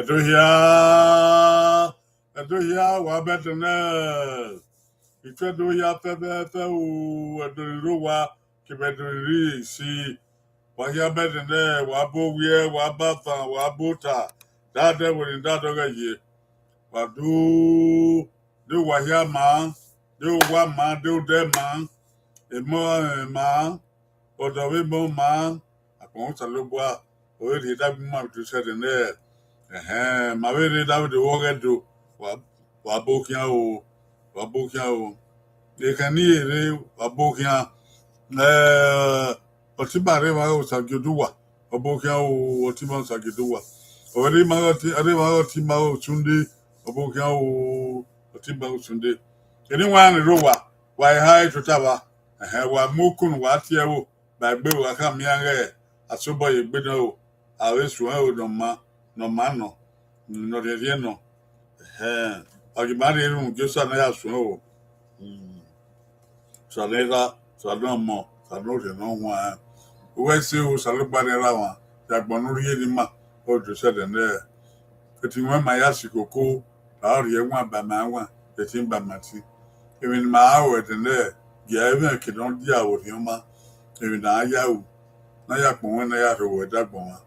Edohia wa betene. Ife dohia pepe o edoro wa kibedori si wa ya betene wa bowie wa bafa wa bota. Dade woni dadoga ye. Wa do wa ya ma, do wa ma do de ma. Emo ma odowe mo ma akon salobwa o ri da bi ma to se de ne. Ma we ri da de wo gedo wa bokia o e kan ni ere wa bokia otibare ma o sageduwa wa bokia o otiba sageduwa o ri ma ti ma o tunde wa bokia o otiba o tunde eni wa ni ro wa hai to taba wa mokun wa tie o ba gbe wa ka mi ange asobo ye gbe na o awe suwa o no ma no de rien no Agimari room just an air snow. Salera, Salamo, Sanote, no one. Who I see who Salabari Rama, that Bonuri ma, or to set in there. Fitting when my Yasiko, out here one by my one, the team by Mati. Even my hour in there, yeah, even cannot deal with him, even I yaw. Nayak when I had over that one.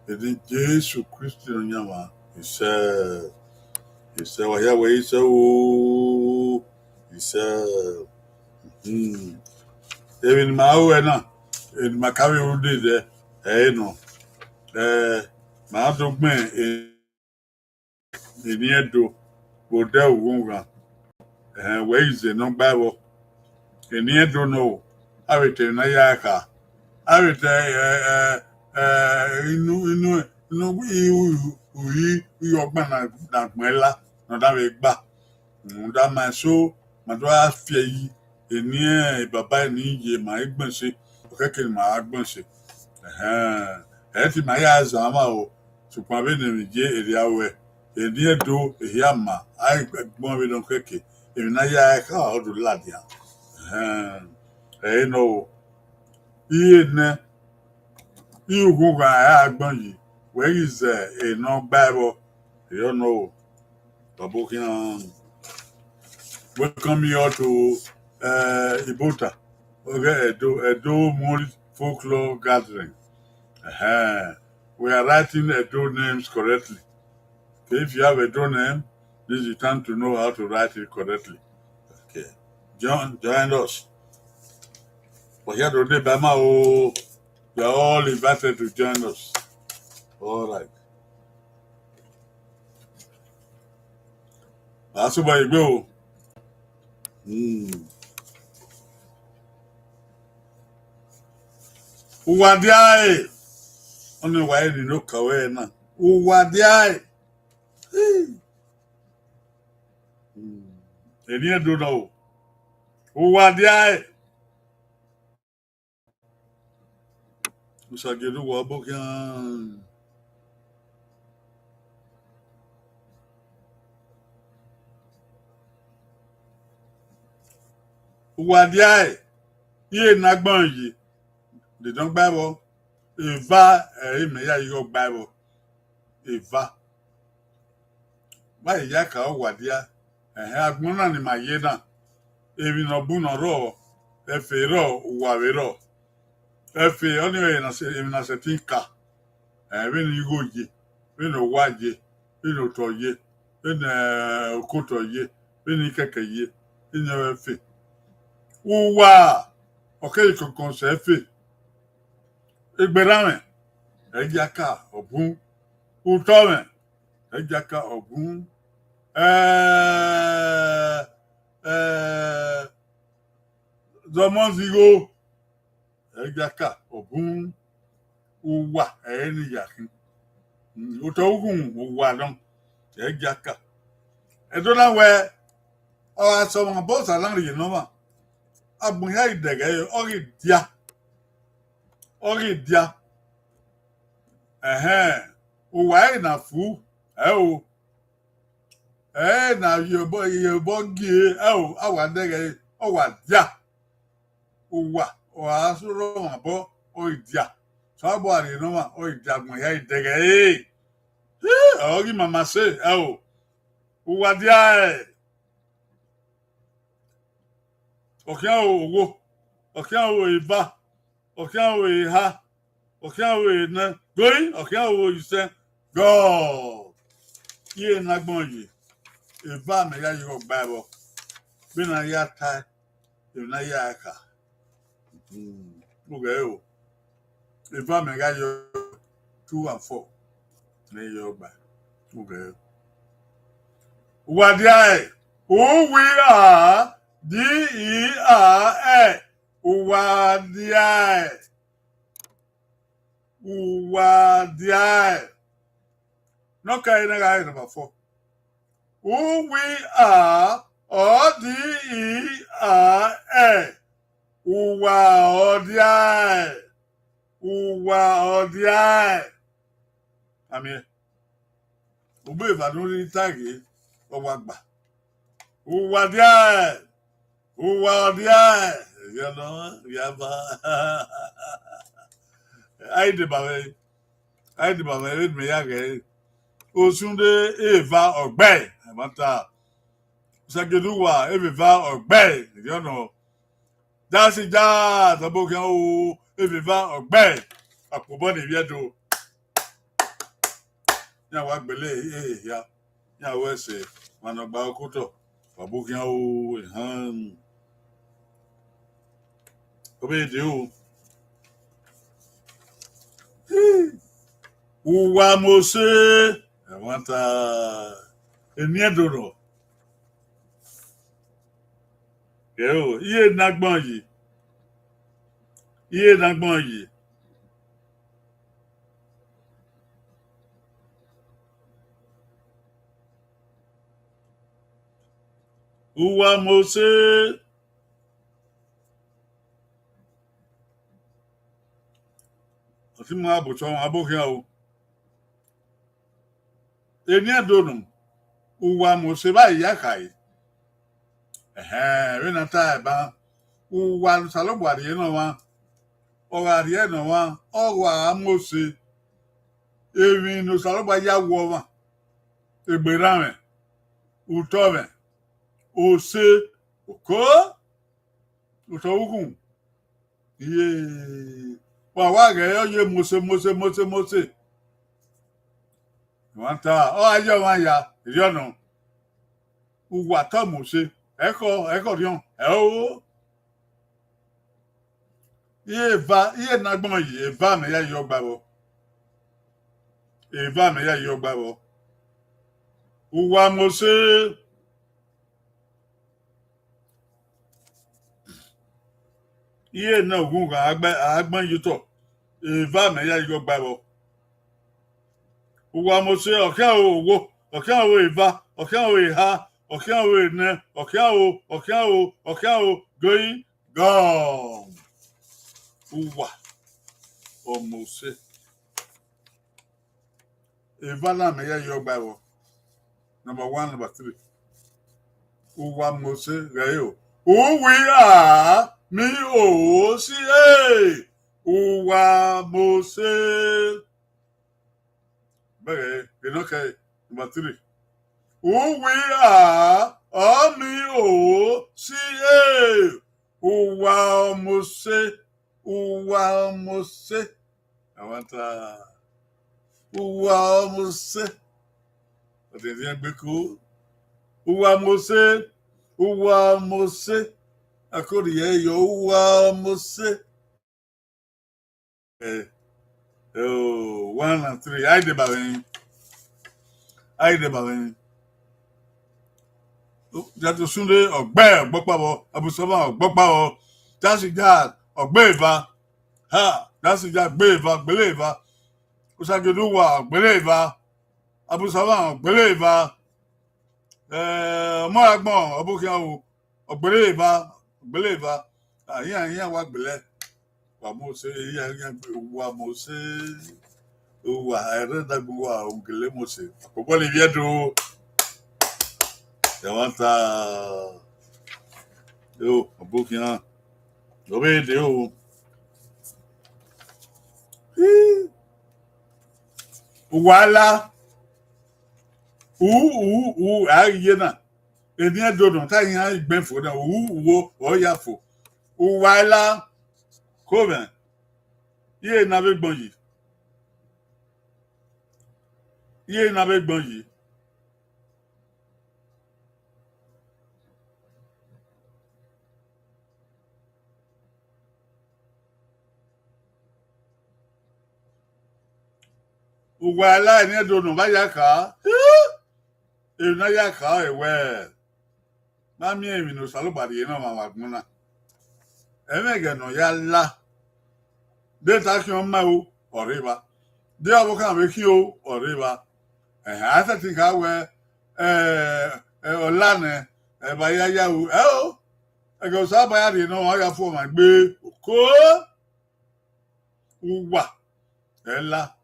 It is Jesus Christian Yama, he said. He said, well, yeah, wait, so he said, even my own, in my carry who did no, my dog man in the end do go there, won't and where is the no Bible? In the end, don't know. I will tell Nayaka. I will tell, we, your man, that Mella, not that big back. That my so my daughter fear near Baba ni ye my igbanse okeke ma agbanse ti my eyes ama o supa be na je eri awe edi edo ehiama ai gbon be don keke emi na ya ka odu ladia no iye ne iugun ga agbon yi where is a no Bible you know babokian. Welcome you all to Ibota, Oghe, Edo Moonlit Folklore Gathering. We are writing Edo names correctly. Okay, if you have Edo name, this is time to know how to write it correctly. Okay, join us. For here today, Bama, you are all invited to join us. All right. That's where you go. Uwadiae. Only why you know kawe na. Uwadiae. Eni edo na o. Uwadiae. Usagedu wa bokian. Uwadiae. Ye nagbon yi. They don't Bible. Eva me ya yo Bible. Eva. Ba ya ka wadia. Agbon na ni maye na. Ebi no bu no ro. Efe ro wa we ro. Efe oni na se emi na se tinka. We ni go ye. We no wa ye. We no to ye. We na okoto ye. We ni keke ye. We no efe. Uwa. Okay, kon se efe. Egberame. Ejaka obun. Utome. Ejaka obun. Zomonzigo. Ejaka obun. Uwa. Eni yakin. Utogun uwa don. Ejaka. Edona we. So my boss are not you know. Abun ya idege. Ori dia. Uwa na fu. O. Na yobo gi awadege owadia. Uwa. O asuro mabo oidia. So abo ari no ma oidia abun ya idege. Oghe mama say, oh, uwadia, okia owo, okia o iba, okia o iha, okia o ina, going, okia o ise, God, ye nagbon ye, iba me ya yo Bible, bina ya tai, na ya aka, okay, oh, iba me ya yo 2 and 4, na yo ba, okay. Uwadia, who we are, D-E-R-A, Uwadia. Uwadia. No carry na guy number 4. Who we are, O-D-E-R-A, Uwadia. Uwadia. I mean, Ugbe Ìbàdàn rí táàgì ọwọ́ àgbà. Uwadia. Uwadia. You know, yaba. I did my read me again. Osunde Eva Oghe. Mata. Sageduwa Eva Oghe. You know. That's it. That's the book. Eva Oghe. Akuboni viedo. Ya wa gbele ya. Ya wese. Manogba okuto. Babuki han. Obede o. Uwa mose. Mata. Eniedoro. Yo, iye nagbon yi. Iye nagbon yi. Uwa mose. Oti mo abucho abokia o. Eniedoro. Uwa mose ba iya kai. We na ta ba. Uwa salogbo adie na wa. Ora adie na wa. Owa mose. Ewi no salogbo ya wo wa. Egberame. Utove. Ose. Oko. Utowukun. Iye. Wa ge oye mose. Wanta. O aje wa ya. Irionu. Uwa to mose. Eko rion. O. Iye nagbon yi. Eva me ya yo gbabo. Eva me ya yo gbabo. Uwa mose. Iye na ogun kan agbon yuto. Eva me ya yo gbabo. Uwa mose okia owo. Okia o eva. Okia o iha. Okia o ene. Okia o going gone. Uwa o mose. Eva na me ya yo gbabo. Number 1, number 3. Uwa mose gayo. Who we are, me o si e. Uwa mose. Bege, okay. Number 3. Who we are, me o si e. Uwa mose. Uwa mose. I want Uwa mose. But they didn't be cool. Uwa mose. Uwa mose. I could hear you. Uwa mose. 1 and 3. I did about That was Sunday or bear, Bopabo, Abu Sama, Bopao. That's it, that or Beva. Ha, that's it, that Beva, believer. Usagiduwa, believer. Abu Sama, believer. Moragbon, Abukiao, or believer. Yeah, what believe. Wamose, Wamose. I read that Uncle Mose. What if you do? They want a book, you know. Obey you. Voila. Aye na. Eni edodo ta yan igbenfo na wo oyafo. Uwaila komen. Ye na be gbon yi. Ye na be gbon yi. Uwaila eni edodo ba ya ka. E na ya ka ewe. Na mi emi no salubari na ma wagbona. Emege no ya la. De ta ki on ma o oriba. De abokan be ki o oriba. Asa ti ka we olane ba ya o ego sa ba ya ri no ya fo ma gbe ko uwa ela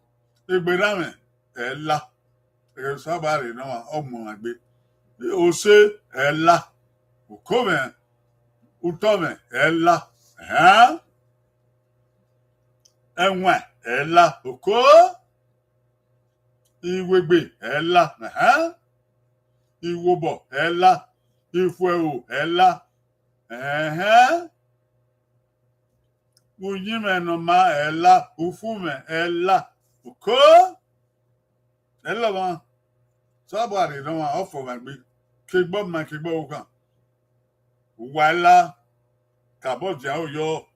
egbe na me ela ego sa ba ri no o mo ma gbe o se ela ko me uto me ela enwe ela ko iwegbe ela iwobo ela ifuewo ela unyime no ma ela ufume ela uko ela ma sabari no ma ofo ma gbe kegbo ukan wala kabo ja oyo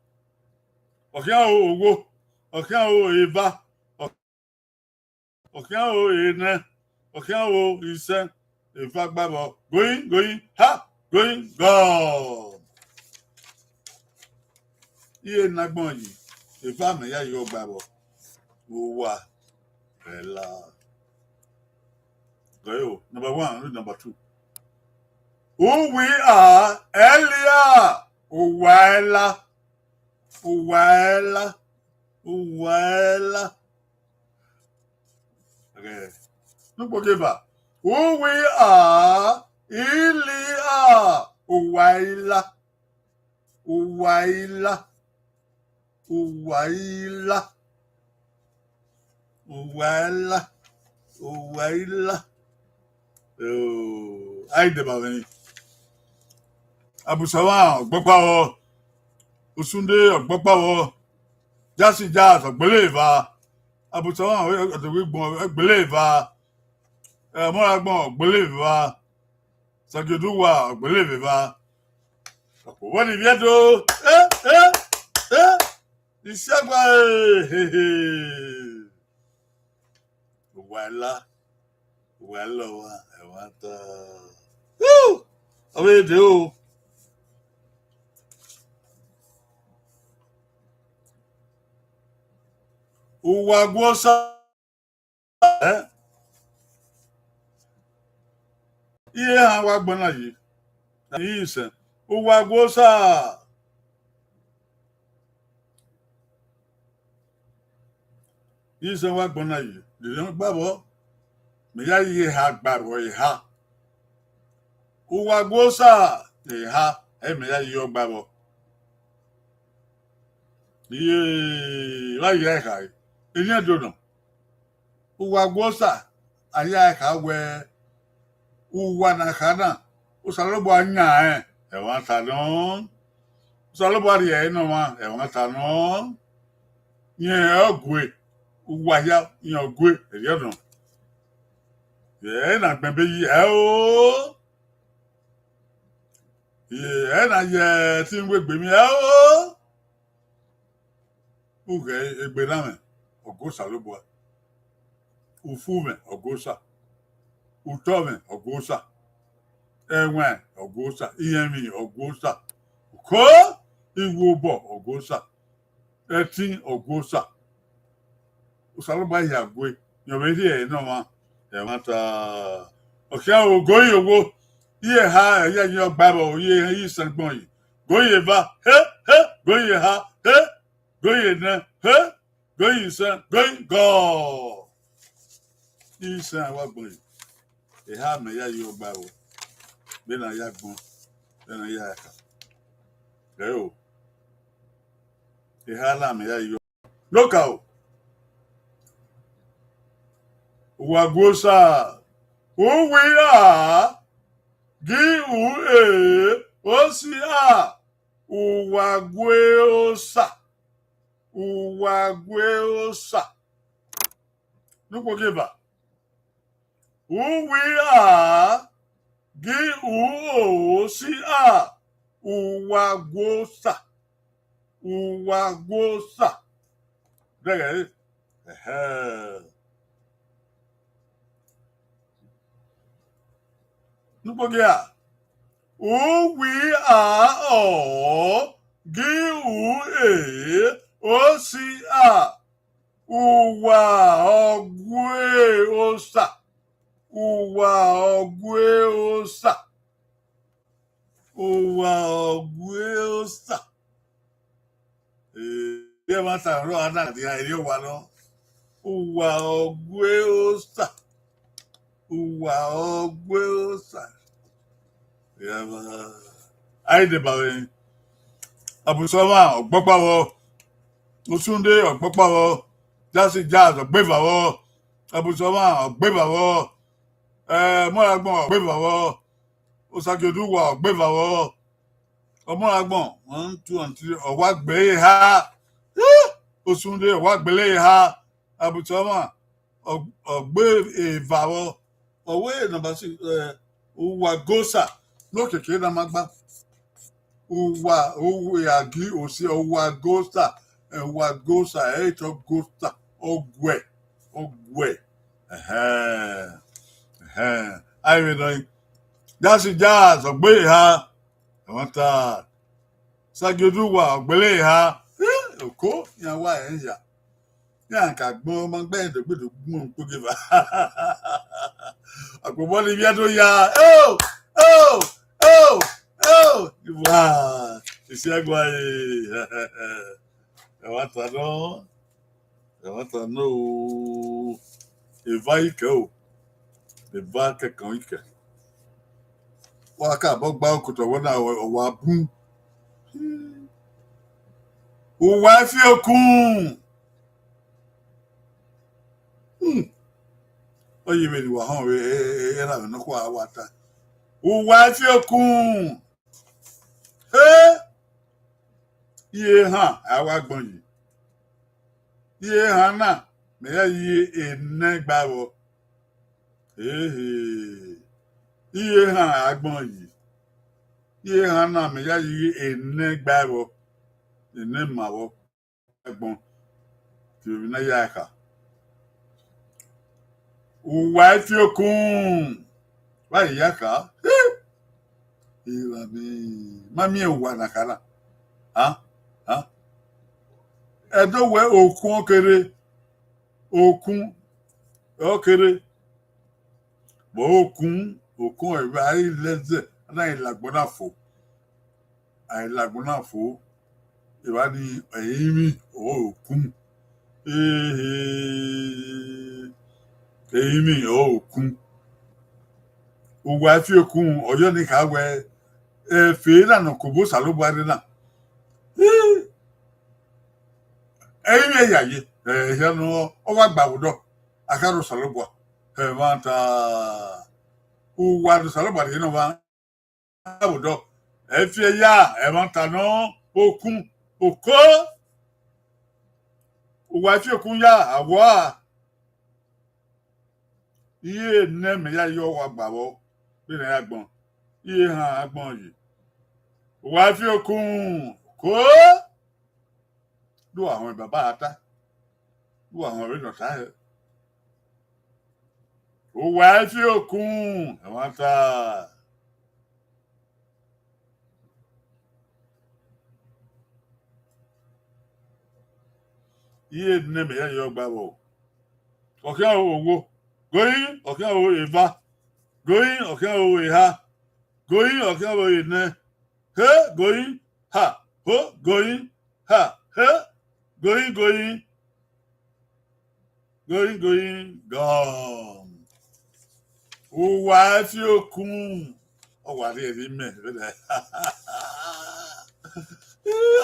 okian owo okian o eva okian o ene okian o ise eva gbabo going ha going go iye nagbon yi eva me ya yo gbabo wa ela go number 1 read number 2 who we are earlier uwaela okay no give up who we are Ilia uwaila oh ai de ba veni abusawa ogbopa o osunde ogbopa o jasi jazz ogbeleva abusawa ogbon ogbeleva mora gbon ogbeleva sageduwa ogbeleva wọ́n ní viedo ìṣẹ́gbà wàhálà wa ẹ̀wọ̀n tó ọmọ èdè o uwa gbọ́sà ihe ha wa gbọ́nà yìí yìí sẹ́ uwa gbọ́sà yìí sẹ́ wa gbọ́nà yìí lè gbàbọ̀ mẹ́yà yìí ha gbàbọ̀ ìhà uwa gbọ́sà ìhà ẹ̀mẹ́yà yìí ọ gbàbọ̀ iye láyé ẹ̀ka yìí ẹ̀yìn ẹ̀dọ̀nà uwa gbọ́sà ayé ẹ̀ka wẹ̀ uwa nàkànà usalọ́bọ̀ anyà ẹ̀wọ̀n tànà usalọ́bọ̀ àríyá ẹ̀ náà ẹ̀wọ̀n tànà yẹn ọ̀gùn uwa ya yẹn ọ̀gùn ẹ̀yẹ́ ọ̀nà yẹn nà gbẹ̀mbẹ̀ yìí ẹ̀ o yẹn nà yẹ tí ń wé gbèmí ẹ̀ o uge egbe náà mẹ ọ̀gọ́sà ló bọ̀ ufu mẹ ọ̀gọ́sà utọ́ mẹ ọ̀gọ́sà ẹ̀wọ̀n ọ̀gọ́sà iyẹ̀mí ọ̀gọ́sà kó ìwò bọ̀ ọ̀gọ́sà ẹtí ọ̀gọ́sà usalọ́gbà ìyàgbé yọ̀mẹ́dì ẹ̀ náà wọn ẹ̀wọ̀n ta ọ̀kẹ́ ògóyè owó iye ha ẹ̀yẹ yẹn ọgbà bọ̀ iye yìí sẹ́gbọ̀n yìí góyè bá góyè ha góyè náà góyè sẹ́ góyè gọ́ọ̀ yìí sẹ́ àwọn gbọ̀n yìí ẹ̀há mẹ́yà yìí ọgbà bọ̀ bẹ́ẹ̀ náà yà gbọ́n bẹ́ẹ̀ náà yà ẹ̀ka ẹ̀ o ẹ̀há lámẹ́yà yìí lókà o uwa gbọ́sà Uwia Giue Osia Uwagweosa Uwagweosa Nuko giva Uwia Giuosia Uwagwosa Uwagwosa There it is. Nuko gia we are all Giue Osia Uwa Ogwe Osa Uwa Ogwe Osa Uwa Ogwe Osa Ye mata ro ana di ire wa no Uwa Ogwe Osa Uwa Ogwe Osa Ai de bawe Abusoma ogbopawo Osunde ogbopawo Jasi jazz ogbebawo Abusoma ogbebawo Moragbon ogbebawo Osageduwa ogbebawo Omoragbon 1 2 and 3 owagbe ha Osunde owagbele ha Abusoma ogbe evawo Owe number 6 Uwagosa no keke na magba Uwe agi osi Uwagosa Uwagosa eto gosa Ogwe I mean Jasi jazz ogbe ha Wanta Sageduwa ogbele ha Oko yawa enja Yanka gbon mo gbe edogbedo mo npoge ba Agbobo ni biado ya Wow isi agwa Wanta no Evaike o Evaike kan ike Waka bogba okuto wona owa bun Uwa fi okun Oye me ni wa han era no kwa wata Uwa fi okun Iye han awagbon yi Iye han na me ya yi enegbawo Iye han agbon yi Iye han na me ya yi enegbawo enemawo agbon ti na yaka Uwa fi okun Wa yaka Iwa mi mami uwa nakala Edo we okun okere Bo okun e ai leze na ilagbona fo Ailagbona fo Iwa ni eyimi okun Eyimi okun Uwa fi okun oyo ni ka we Efe na no kobo salobare na Eyimi yaye ya no owa gbawudo akaro salobwa Wanta Uwa do salobare no wa gbawudo Efe ya wanta no okun oko Uwa fi okun ya awa Iye ne me ya yo wa gbawo bi na agbon Iye han agbon yi Uwa fi okun ko Do àwọn bàbá ata Do àwọn re no ta Uwa fi okun wanta Iye ne me ya yo gbawo Okan owo Going okan owo eva Going okan owo iha Going okan owo ine Going ha ho going ha Going gone Uwa fi okun Owa ri eri me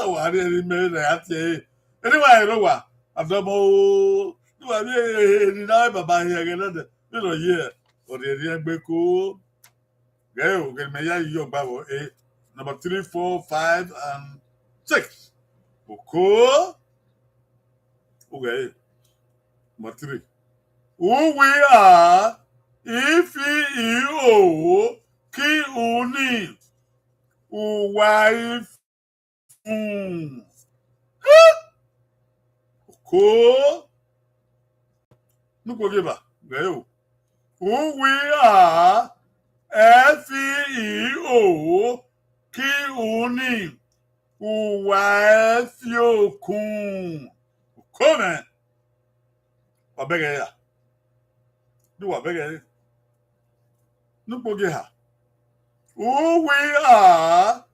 Owa ri eri me ati Anyway ro wa adomo Uwa mi eri na baba here gele de no ye or the Rianbeco. Go, get me your babo, number 3, 4, 5, and 6. Oko. Okay. Number 3. Who we are, if you ki uni, wife. Oko. No go give her. Go. Who we are, FEO, kí uni, uwa fiokun. Come, wabege ya. Do wabege. No go give her. Who we are,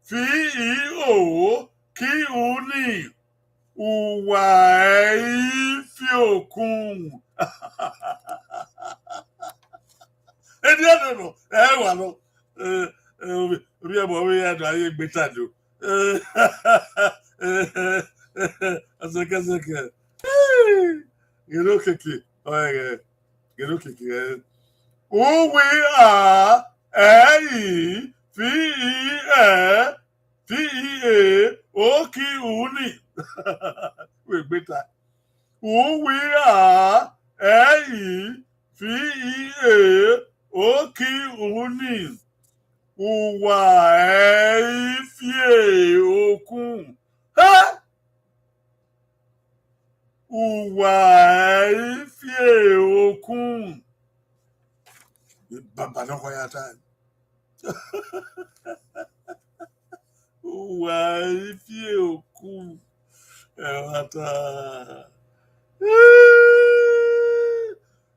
FEO, kí uni, uwa fiokun. Ẹni ẹ̀dùn nù wà lọ orí ẹ̀bọ̀ orí ẹ̀dùn ayé gbé tàdó ọ̀sẹ̀kẹsẹ̀kẹ̀ gèrò kèké ọ̀rẹ́ gèrò kèké ẹ̀. Òwe FEE òkì ùnì wèé gbé ta. Òwe FEE òkì ùnì ùwà ẹ̀fíè òkun. Ùwà ẹ̀fíè òkun. Bàbá náà kọ́ yàtá. Ùwà ẹ̀fíè òkun. Ẹ̀wàtà.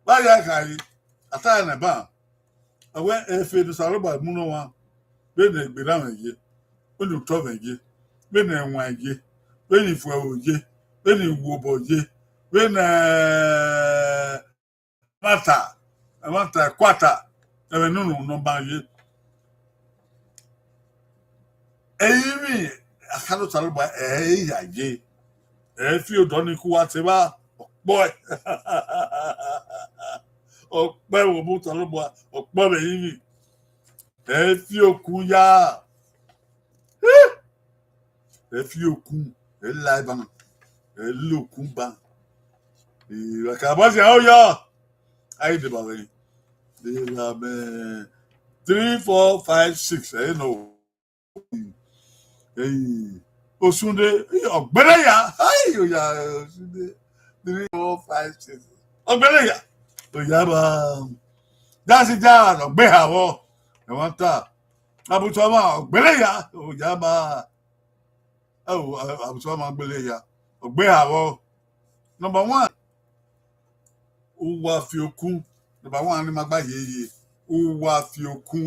Báyà kàyí, àtàyà nà bá. Àwọn ẹ̀fẹ̀ ní sàrọ̀bà múná wa bẹ́ẹ̀ nà ìgbéra wọn yé bẹ́ẹ̀ nà òtọ́ wọn yé bẹ́ẹ̀ nà ẹ̀wọ̀n yé bẹ́ẹ̀ nà ìfọ̀ ẹ̀wọ̀ yé bẹ́ẹ̀ nà ìwọ̀bọ̀ yé bẹ́ẹ̀ nà mata kwata ẹ̀wẹ̀ nínú nọmba yé. Ẹ̀yìn mi àkàtọ̀ sàrọ̀bà ẹ̀yà yé ẹ̀fí ọ̀dọ́ ni kú wa ti bá ọ̀pọ̀ ẹ̀. Ọ̀pẹ́ wo mú sàrọ̀bà ọ̀pọ̀ rẹ̀ yìí. Ẹ̀fí òkun yá. Ẹ̀fí òkun ẹ̀la ìbọn ẹ̀lòkun bá. Ìràkàbọ̀sì àwọn yọ. Ayé dìbò rẹ̀. Ìlànà 3, 4, 5, 6 ẹ̀yìn náà. Osunde ọ̀gbẹ́lẹ̀ yá. Ayé òyà Osunde 3, 4, 5, 6 ọ̀gbẹ́lẹ̀ yá. Òyà bá dási já ọ̀gbẹ́ àwọ̀ ẹ̀wọ̀n ta. Abùsọ̀mà ọ̀gbẹ́lẹ̀ yá. Òyà bá abùsọ̀mà ọ̀gbẹ́lẹ̀ yá. Ọ̀gbẹ́ àwọ̀. Number 1. Uwa fi okun. Number 1 ni magba yeye. Uwa fi okun.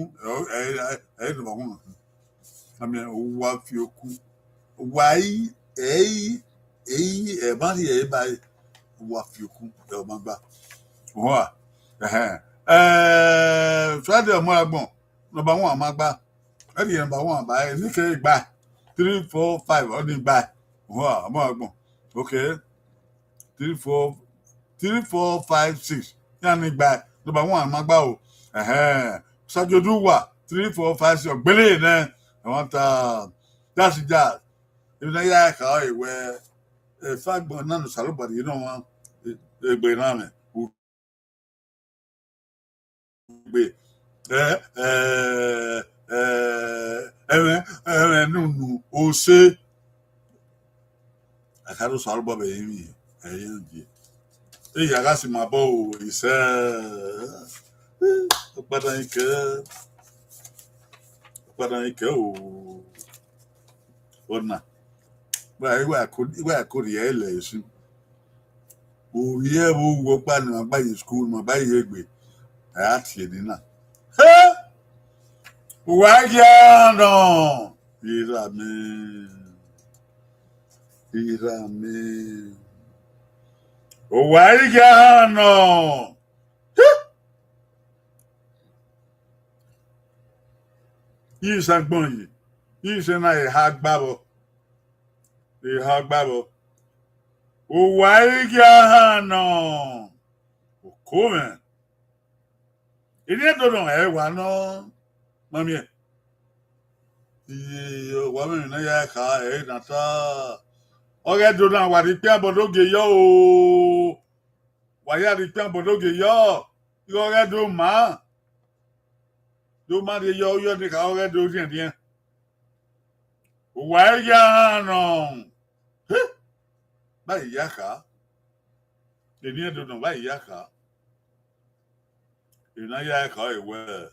Number 1. I mean, uwa fi okun. Why ẹ bá rí ẹ báyìí uwa fi okun ẹ ọmọ gbà. Wọ́n Friday ọmọ ẹgbọ̀n number 1 àmọ́ gbà. Ẹ̀dì number 1 àbáyé níkẹ́ gbà 3, 4, 5 ọdún gbà. Wọ́n ọmọ ẹgbọ̀n. Okay. 3, 4, 5, 6 ní gbà number 1 àmọ́ gbà o. Ṣàjọdú wà 3, 4, 5, 6 ọ̀gbẹ́lẹ̀ náà ẹ̀wọ̀n ta dási já. Ìbí náà yá ẹ̀ka ìwẹ̀ ẹ̀fàgbọ̀n náà nù sàlùbàdì yìí náà wọn ẹgbẹ̀ náà mẹ́. Ẹ̀rẹ̀ nùnù òṣè àkàdù sàlùbà bẹ̀yẹ̀ mi ẹ̀yẹ̀ ń jẹ. Èyí àgá sì máa bọ̀ ò ìṣẹ́ ọ̀padà ikẹ́ ò ọ̀nà. Ìwé àkórè ẹ̀ lẹ̀ èsù. Òrí ẹ̀ wò wọ́ pa ni màá báyìí skul màá báyìí ègbè ẹ̀ á tiẹ̀ nínà. Wà á yá nà. Ìrà mi. Wà á yá nà. Yìí sàgbọ̀n yìí. Yìí ṣe náà ìhà gbàbọ̀. Wà á yá nà. Come. Ini do no wa no. Mami. Wa me na ya ka na ta. Oghe do na wa ri pe abodoge yo o. Wa ya ri pe abodoge yo. Yo oghe do ma. Do ma de yo ni ka oghe do din. Wa ya no. Ba ya ka. Ini do no ba ya ka. Ina ya ka ewe.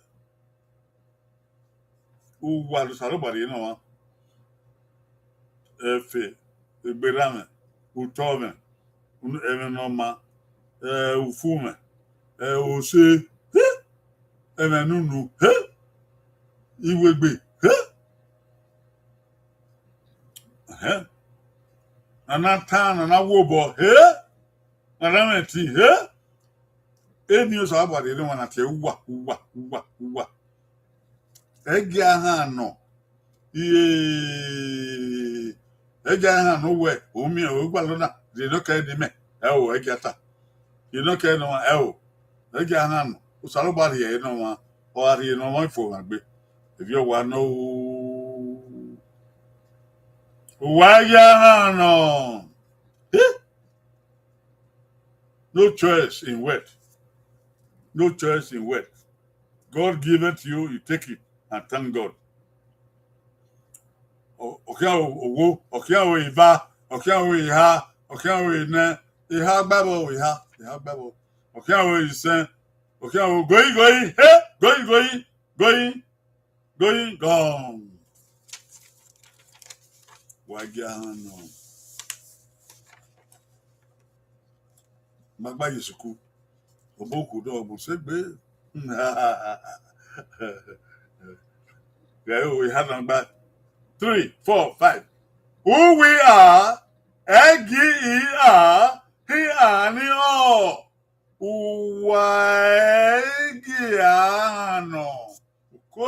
Uwa lo saro bari na wa. Efe, egberame, utome, emenoma, ufume, ose, emenunu, iwegbe, anata na wobo, anameti, eni o saro bari na wa na te uwa. Ege aha no. Eja ha no we omi o gba lona de no ka di me o eja ta you no ka no eja ha no o saro ba ye no wa o ari no mo fo ma gbe if you wa no wa ya ha no no choice in what God give it to you, you take it and thank God. Owo iva, iha, ine, iha gbabo, iha gbabo. Isen, going, gone. Wagano. Magba Yisuku. Oboku do obo segbe. We had on back. 3, 4, 5. Who we are, Egi he ani o. Uwaegiano. Ko.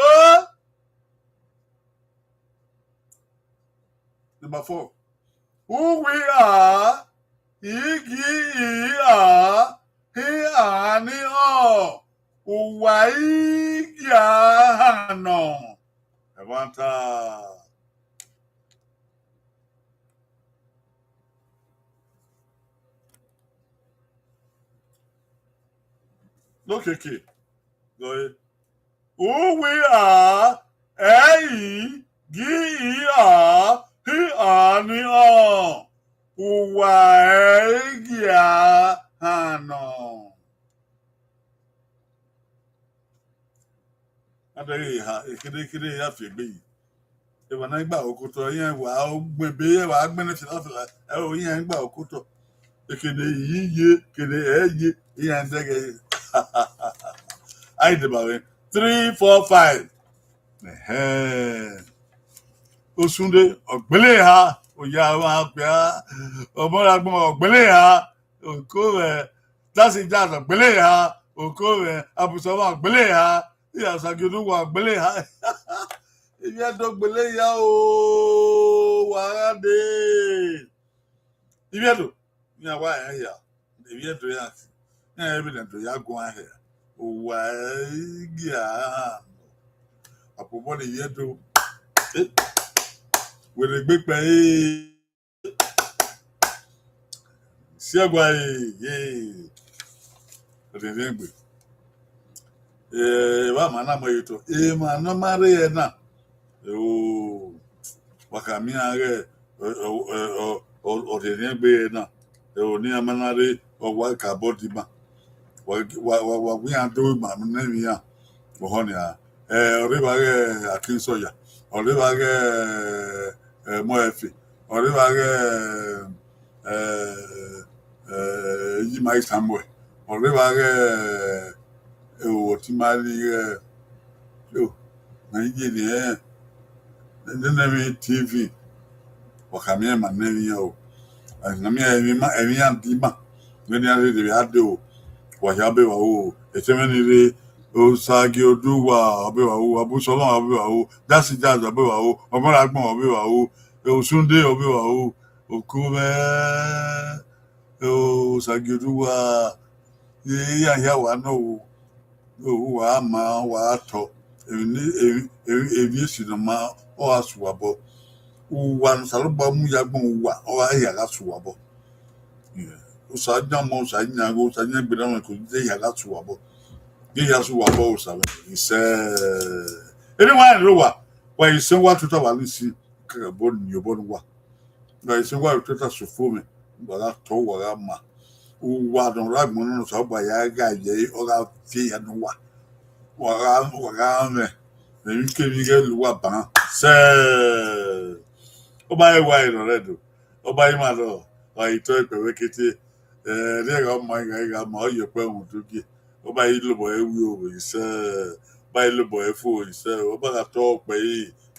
Number 4. Who we are, Egi he ani o. Uwaegiano. Evanta. Look at it. Go ahead. Who we are, he ani o. Uwaegiano. Adé ha ekede ya fi gbe yi. E wa na gba okoto yen wa ogbebe ye wa agbene filafila. E o yen gba okoto. Ekede yiye, kede eye, yen dege. I did about it. 3, 4, 5. Osunde ogbele ha oya wa pe omora gbon ogbele ha oko re tasi ja ogbele ha oko re abuso wa ogbele ha iya sagidu wa ogbele ha ibi do ogbele ya o wa de ibi do ni awa ya ibi do ya na evident do ya go ahe o wa gia apobo le yedo wèrè gbé pẹ́ sí ẹ̀gbà ọ̀dẹ̀dẹ̀ gbé wà máa náà mọ ètò máa ná máa rí ẹ̀ náà wàkàmí ààrẹ ọ̀dẹ̀dẹ̀ gbé ẹ̀ náà ní amánárí ọwọ́ ìkàbọ̀ dìbà wà wí àdó ìmàmú nẹ́ẹ̀mí à wọ́n ní ọ̀rẹ́ bá rẹ̀ Akínsọ̀yà ọ̀rẹ́ bá rẹ̀ Moefi ọ̀rẹ́wàrẹ́ Yimai Samuel ọ̀rẹ́wàrẹ́ Otimari Nigeria nẹ́nẹ́mi TV ọ̀kàmí ẹ̀mà nẹ́mi yẹn o àìsànmí ẹ̀mí àdìmà lẹ́ni àdìdì àdè o wàyà bẹ́wà o ẹ̀tẹ́mẹ́ni rẹ̀ Osagi Oduwa ọbẹ̀wà o Abúsọlọ́ ọbẹ̀wà o Jásíjáàz ọbẹ̀wà o Ọmọlágbọ̀n ọbẹ̀wà o Osunde ọbẹ̀wà o Okume Osagi Oduwa ya wa no wa ma wa to evi si no ma o asu abo wa no saloba mu ya gbon wa o ya la su abo o sa nya mo sa nya go sa nya gbera mo ko de ya la su abo ge ya su abo o sa be se anyone ro wa ise wa tuta wa lisi ka bo ni obo no wa ga ise wa tuta so fo me wa la to wa ga ma wa don ra mo no so ba ya ga ye o ga fi ya no wa ga me ni ke ni ge lu wa ba se o ba e wa ino redo o ba i ma do o ito e pe wekete re ga ma o ye pe ohun to gi o ba i lo bo e wi o ise ba i lo bo e fo ise o ba ga to pe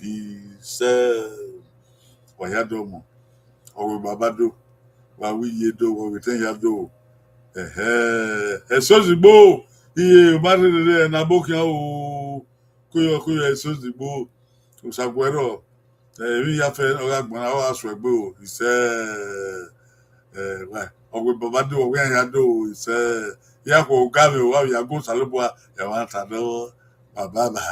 ise wa ya do mo o baba do wa wi ye do o ten ya do eso zigbo iye o ba re na bo kian o kuyo eso zigbo o sagwero mi ya fe o ga gbon awa aso egbe o ise wa ogwe baba do o ya do ise ya ko ga me o wa ya go salobo ya wa ta do baba ba